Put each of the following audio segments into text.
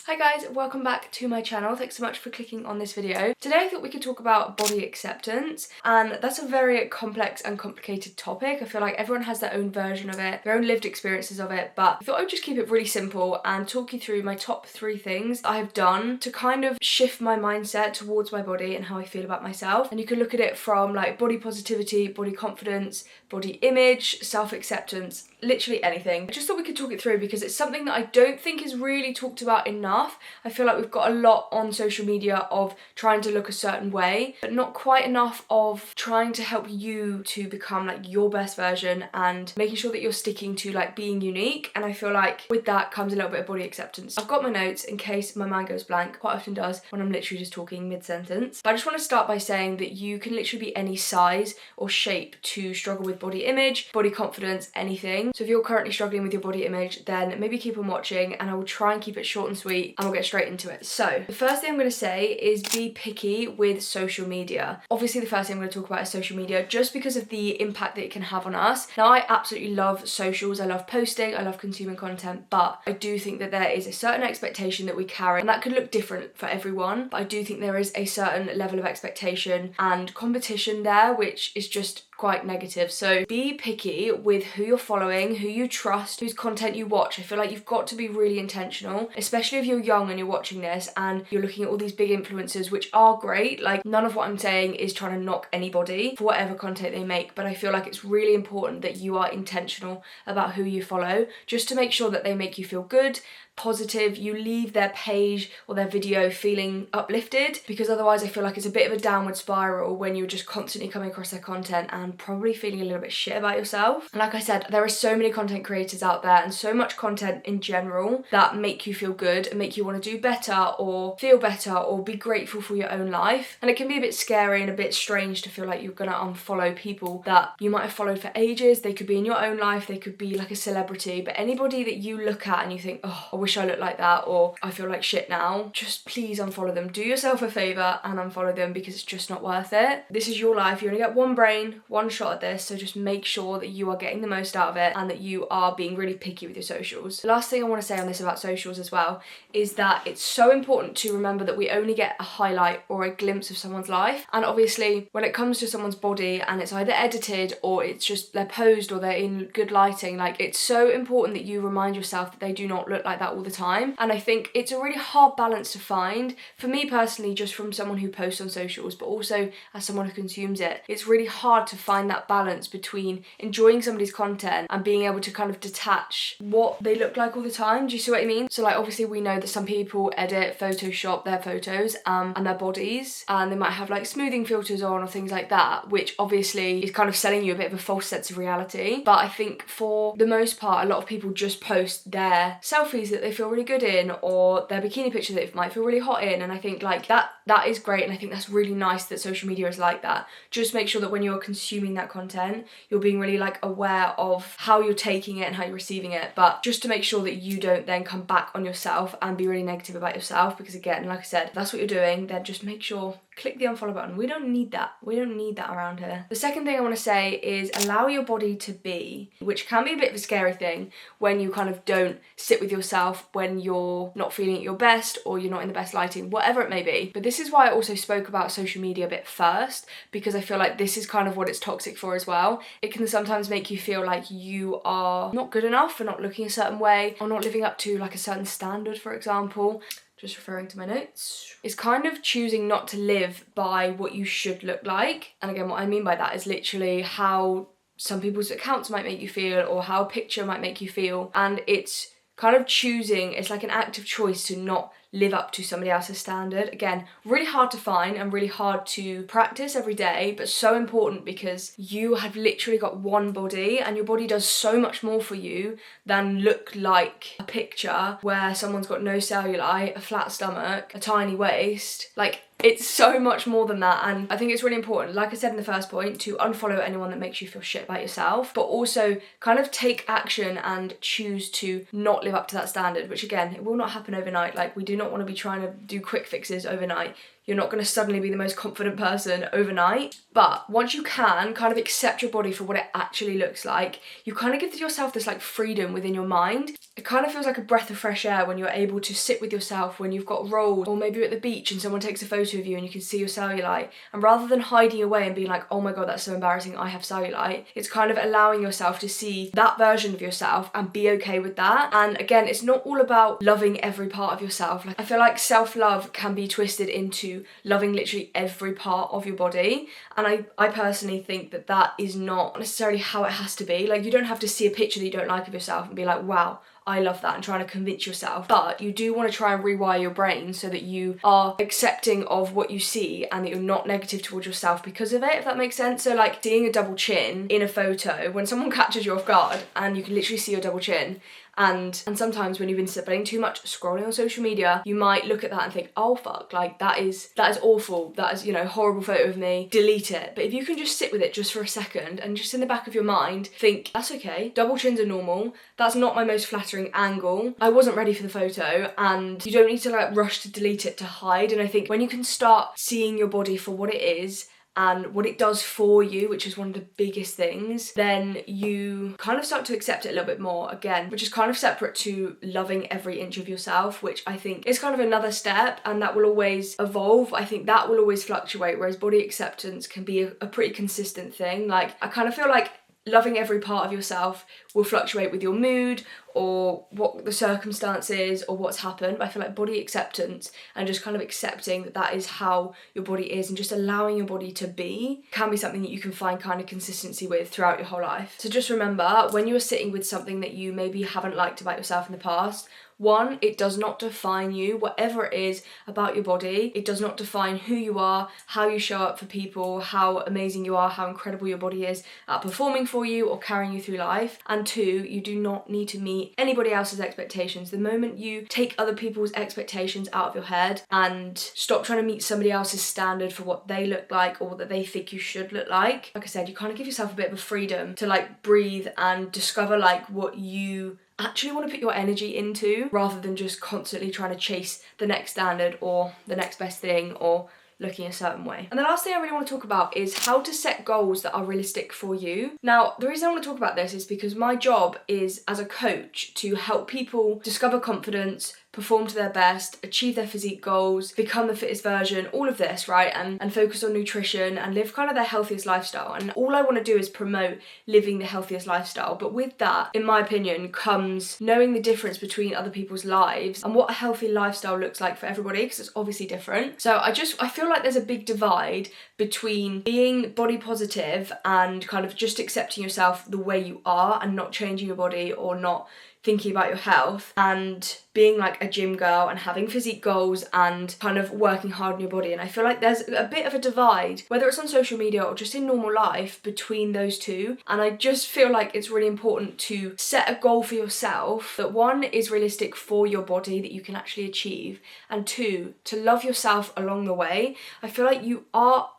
Hi guys, welcome back to my channel. Thanks so much for clicking on this video. Today I thought we could talk about body acceptance, and that's a very complex and complicated topic. I feel like everyone has their own version of it, their own lived experiences of it, but I thought I would just keep it really simple and talk you through my top 3 things I have done to kind of shift my mindset towards my body and how I feel about myself. And you can look at it from like body positivity, body confidence, body image, self-acceptance, literally anything. I just thought we could talk it through because it's something that I don't think is really talked about enough. I feel like we've got a lot on social media of trying to look a certain way, but not quite enough of trying to help you to become like your best version and making sure that you're sticking to like being unique. And I feel like with that comes a little bit of body acceptance. I've got my notes in case my mind goes blank, quite often does when I'm literally just talking mid-sentence. But I just want to start by saying that you can literally be any size or shape to struggle with body image, body confidence, anything. So if you're currently struggling with your body image, then maybe keep on watching and I will try and keep it short and sweet and we'll get straight into it. So the first thing I'm going to say is be picky with social media. Obviously the first thing I'm going to talk about is social media just because of the impact that it can have on us. Now I absolutely love socials, I love posting, I love consuming content, but I do think that there is a certain expectation that we carry, and that could look different for everyone, but I do think there is a certain level of expectation and competition there which is just quite negative. So be picky with who you're following, who you trust, whose content you watch. I feel like you've got to be really intentional, especially if you're young and you're watching this and you're looking at all these big influencers, which are great. Like, none of what I'm saying is trying to knock anybody for whatever content they make, but I feel like it's really important that you are intentional about who you follow, just to make sure that they make you feel good, positive, you leave their page or their video feeling uplifted, because otherwise I feel like it's a bit of a downward spiral when you're just constantly coming across their content and probably feeling a little bit shit about yourself. And like I said, there are so many content creators out there and so much content in general that make you feel good and make you want to do better or feel better or be grateful for your own life. And it can be a bit scary and a bit strange to feel like you're gonna unfollow people that you might have followed for ages. They could be in your own life, they could be like a celebrity, but anybody that you look at and you think, oh, I wish I looked like that, or I feel like shit now, just please unfollow them. Do yourself a favour and unfollow them, because it's just not worth it. This is your life, you only get one brain, one shot at this, so just make sure that you are getting the most out of it and that you are being really picky with your socials. The last thing I want to say on this about socials as well is that it's so important to remember that we only get a highlight or a glimpse of someone's life, and obviously when it comes to someone's body and it's either edited or it's just they're posed or they're in good lighting, like, it's so important that you remind yourself that they do not look like that all the time. And I think it's a really hard balance to find. For me personally, just from someone who posts on socials, but also as someone who consumes it, it's really hard to find that balance between enjoying somebody's content and being able to kind of detach what they look like all the time. Do you see what I mean? So like, obviously we know that some people edit, Photoshop their photos and their bodies, and they might have like smoothing filters on or things like that, which obviously is kind of selling you a bit of a false sense of reality. But I think for the most part, a lot of people just post their selfies that they feel really good in, or their bikini picture that they might feel really hot in, and I think like that is great, and I think that's really nice that social media is like that. Just make sure that when you're consuming that content, you're being really like aware of how you're taking it and how you're receiving it, but just to make sure that you don't then come back on yourself and be really negative about yourself, because again, like I said, if that's what you're doing, then just make sure click the unfollow button. We don't need that. We don't need that around here. The second thing I want to say is allow your body to be, which can be a bit of a scary thing when you kind of don't sit with yourself, when you're not feeling at your best or you're not in the best lighting, whatever it may be. But this is why I also spoke about social media a bit first, because I feel like this is kind of what it's toxic for as well. It can sometimes make you feel like you are not good enough for not looking a certain way or not living up to like a certain standard, for example. Just referring to my notes, is kind of choosing not to live by what you should look like. And again, what I mean by that is literally how some people's accounts might make you feel or how a picture might make you feel. And it's kind of choosing, it's like an active choice to not live up to somebody else's standard. Again, really hard to find and really hard to practice every day, but so important, because you have literally got one body and your body does so much more for you than look like a picture where someone's got no cellulite, a flat stomach, a tiny waist. Like, it's so much more than that, and I think it's really important, like I said in the first point, to unfollow anyone that makes you feel shit about yourself, but also kind of take action and choose to not live up to that standard, which again, it will not happen overnight. Like, we do not not want to be trying to do quick fixes overnight. You're not going to suddenly be the most confident person overnight. But once you can kind of accept your body for what it actually looks like, you kind of give yourself this like freedom within your mind. It kind of feels like a breath of fresh air when you're able to sit with yourself when you've got rolled, or maybe you're at the beach and someone takes a photo of you and you can see your cellulite. And rather than hiding away and being like, oh my god, that's so embarrassing, I have cellulite, it's kind of allowing yourself to see that version of yourself and be okay with that. And again, it's not all about loving every part of yourself. Like, I feel like self-love can be twisted into loving literally every part of your body, and I personally think that that is not necessarily how it has to be. Like, you don't have to see a picture that you don't like of yourself and be like, wow, I love that, and trying to convince yourself. But you do want to try and rewire your brain so that you are accepting of what you see and that you're not negative towards yourself because of it, if that makes sense. So like seeing a double chin in a photo, when someone catches you off guard and you can literally see your double chin, and sometimes when you've been spending too much scrolling on social media, you might look at that and think, oh fuck, like that is awful, that is, you know, horrible photo of me, delete it. But if you can just sit with it just for a second and just in the back of your mind think, that's okay, double chins are normal, that's not my most flattering angle, I wasn't ready for the photo, and you don't need to like rush to delete it to hide. And I think when you can start seeing your body for what it is and what it does for you, which is one of the biggest things, then you kind of start to accept it a little bit more, again, which is kind of separate to loving every inch of yourself, which I think is kind of another step, and that will always evolve. I think that will always fluctuate, whereas body acceptance can be a pretty consistent thing. Like, I kind of feel like loving every part of yourself will fluctuate with your mood or what the circumstances or what's happened. But I feel like body acceptance and just kind of accepting that that is how your body is and just allowing your body to be can be something that you can find kind of consistency with throughout your whole life. So just remember, when you're sitting with something that you maybe haven't liked about yourself in the past, one, it does not define you. Whatever it is about your body, it does not define who you are, how you show up for people, how amazing you are, how incredible your body is at performing for you or carrying you through life. And two, you do not need to meet anybody else's expectations. The moment you take other people's expectations out of your head and stop trying to meet somebody else's standard for what they look like or that they think you should look like I said, you kind of give yourself a bit of a freedom to like breathe and discover like what you actually want to put your energy into, rather than just constantly trying to chase the next standard or the next best thing or looking a certain way. And the last thing I really want to talk about is how to set goals that are realistic for you. Now, the reason I want to talk about this is because my job is as a coach to help people discover confidence, perform to their best, achieve their physique goals, become the fittest version, all of this, right? And focus on nutrition and live kind of their healthiest lifestyle. And all I want to do is promote living the healthiest lifestyle. But with that, in my opinion, comes knowing the difference between other people's lives and what a healthy lifestyle looks like for everybody, because it's obviously different. So I feel like there's a big divide between being body positive and kind of just accepting yourself the way you are and not changing your body or not thinking about your health, and being like a gym girl and having physique goals and kind of working hard on your body. And I feel like there's a bit of a divide, whether it's on social media or just in normal life, between those two. And I just feel like it's really important to set a goal for yourself that one is realistic for your body that you can actually achieve, and two, to love yourself along the way. I feel like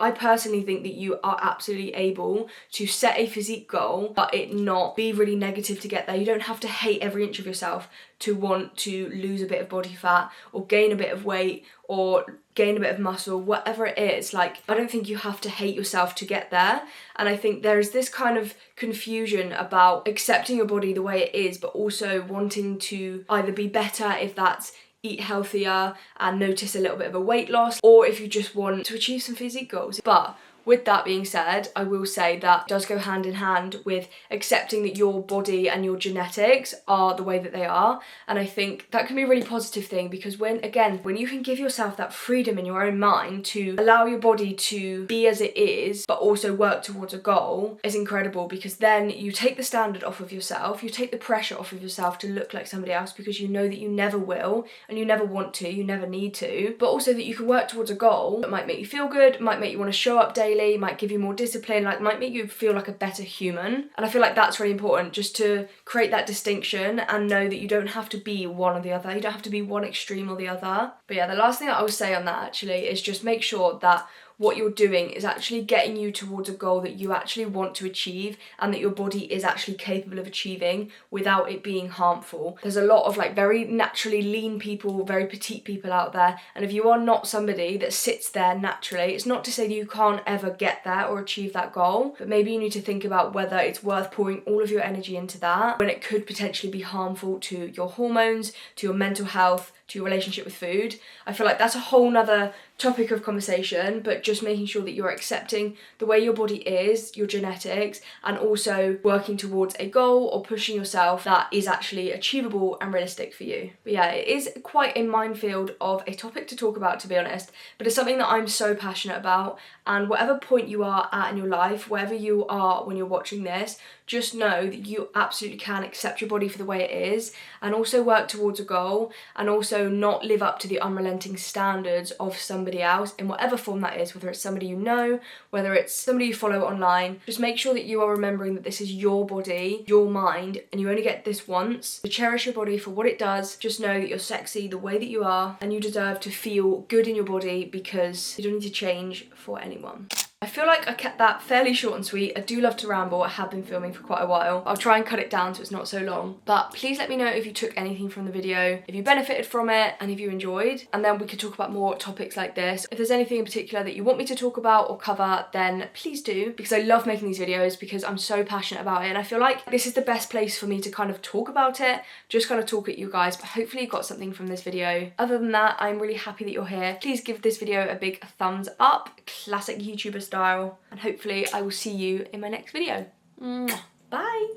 I personally think that you are absolutely able to set a physique goal but it not be really negative to get there. You don't have to hate every inch of yourself to want to lose a bit of body fat or gain a bit of weight or gain a bit of muscle, whatever it is. Like, I don't think you have to hate yourself to get there. And I think there is this kind of confusion about accepting your body the way it is, but also wanting to either be better, if that's eat healthier and notice a little bit of a weight loss, or if you just want to achieve some physique goals. But with that being said, I will say that does go hand in hand with accepting that your body and your genetics are the way that they are. And I think that can be a really positive thing, because when you can give yourself that freedom in your own mind to allow your body to be as it is, but also work towards a goal, is incredible, because then you take the standard off of yourself, you take the pressure off of yourself to look like somebody else, because you know that you never will and you never want to, you never need to, but also that you can work towards a goal that might make you feel good, might make you want to show up daily, might give you more discipline, like might make you feel like a better human. And I feel like that's really important, just to create that distinction and know that you don't have to be one or the other. You don't have to be one extreme or the other. But yeah, the last thing that I would say on that actually is just make sure that what you're doing is actually getting you towards a goal that you actually want to achieve and that your body is actually capable of achieving without it being harmful. There's a lot of like very naturally lean people, very petite people out there, and if you are not somebody that sits there naturally, it's not to say that you can't ever get there or achieve that goal, but maybe you need to think about whether it's worth pouring all of your energy into that when it could potentially be harmful to your hormones, to your mental health, to your relationship with food. I feel like that's a whole nother topic of conversation, but just making sure that you're accepting the way your body is, your genetics, and also working towards a goal or pushing yourself that is actually achievable and realistic for you. But yeah, it is quite a minefield of a topic to talk about, to be honest, but it's something that I'm so passionate about, and whatever point you are at in your life, wherever you are when you're watching this, just know that you absolutely can accept your body for the way it is and also work towards a goal and also not live up to the unrelenting standards of somebody else in whatever form that is, whether it's somebody you know, whether it's somebody you follow online. Just make sure that you are remembering that this is your body, your mind, and you only get this once. So cherish your body for what it does. Just know that you're sexy the way that you are and you deserve to feel good in your body because you don't need to change for anyone. I feel like I kept that fairly short and sweet. I do love to ramble. I have been filming for quite a while. I'll try and cut it down so it's not so long. But please let me know if you took anything from the video, if you benefited from it, and if you enjoyed. And then we could talk about more topics like this. If there's anything in particular that you want me to talk about or cover, then please do, because I love making these videos because I'm so passionate about it. And I feel like this is the best place for me to kind of talk about it, just kind of talk at you guys. But hopefully you got something from this video. Other than that, I'm really happy that you're here. Please give this video a big thumbs up, classic YouTuber style, and hopefully I will see you in my next video. Mwah. Bye!